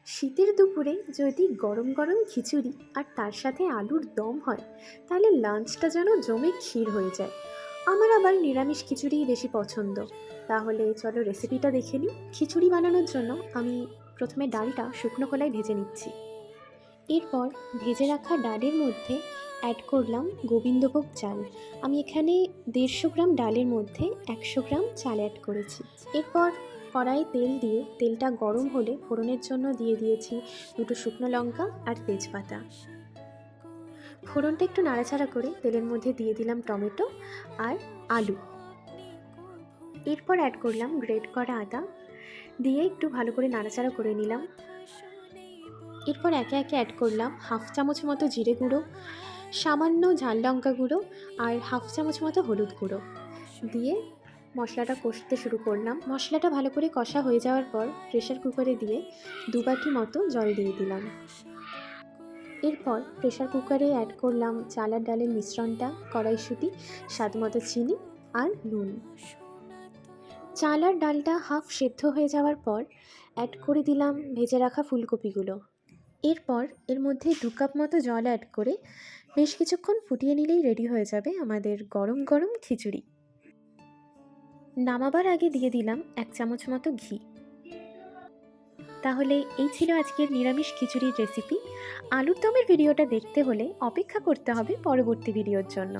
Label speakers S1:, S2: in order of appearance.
S1: শীতের দুপুরে যদি গরম গরম খিচুড়ি আর তার সাথে আলুর দম হয়, তাহলে লাঞ্চটা যেন জমে ক্ষীর হয়ে যায়। আমার আবার নিরামিষ খিচুড়িই বেশি পছন্দ। তাহলে চলো রেসিপিটা দেখে নিই। খিচুড়ি বানানোর জন্য আমি প্রথমে ডালটা শুকনো খোলায় ভেজে নিচ্ছি। এরপর ভেজে রাখা ডালের মধ্যে অ্যাড করলাম গোবিন্দভোগ চাল। আমি এখানে 150 গ্রাম ডালের মধ্যে 100 গ্রাম চাল অ্যাড করেছি। এরপর কড়াইয়ে তেল দিয়ে তেলটা গরম হলে ফোড়নের জন্য দিয়ে দিয়েছি 2টো শুকনো লঙ্কা আর তেজপাতা। ফোড়নটা একটু নাড়াচাড়া করে তেলের মধ্যে দিয়ে দিলাম টমেটো আর আলু। এরপর অ্যাড করলাম গ্রেট করা আদা, দিয়ে একটু ভালো করে নাড়াচাড়া করে নিলাম। এরপর একে একে অ্যাড করলাম 1/2 চামচ মতো জিরে গুঁড়ো, সামান্য ঝাল লঙ্কা গুঁড়ো আর 1/2 চামচ মতো হলুদ গুঁড়ো দিয়ে মশলাটা কষতে শুরু করলাম। মশলাটা ভালো করে কষা হয়ে যাওয়ার পর প্রেশার কুকারে দিয়ে 2 বাটি মতো জল দিয়ে দিলাম। এরপর প্রেশার কুকারে অ্যাড করলাম চাল আর ডালের মিশ্রণটা, কড়াইশুঁটি, স্বাদ মতো চিনি আর নুন। চাল আর ডালটা হাফ সেদ্ধ হয়ে যাওয়ার পর অ্যাড করে দিলাম ভেজে রাখা ফুলকপিগুলো। এরপর এর মধ্যে 2 কাপ মতো জল অ্যাড করে বেশ কিছুক্ষণ ফুটিয়ে নিলেই রেডি হয়ে যাবে আমাদের গরম গরম খিচুড়ি। নামাবার আগে দিয়ে দিলাম 1 চামচ মতো ঘি। তাহলে এই ছিল আজকের নিরামিষ খিচুড়ির রেসিপি। আলুর দমের ভিডিওটা দেখতে হলে অপেক্ষা করতে হবে পরবর্তী ভিডিওর জন্য।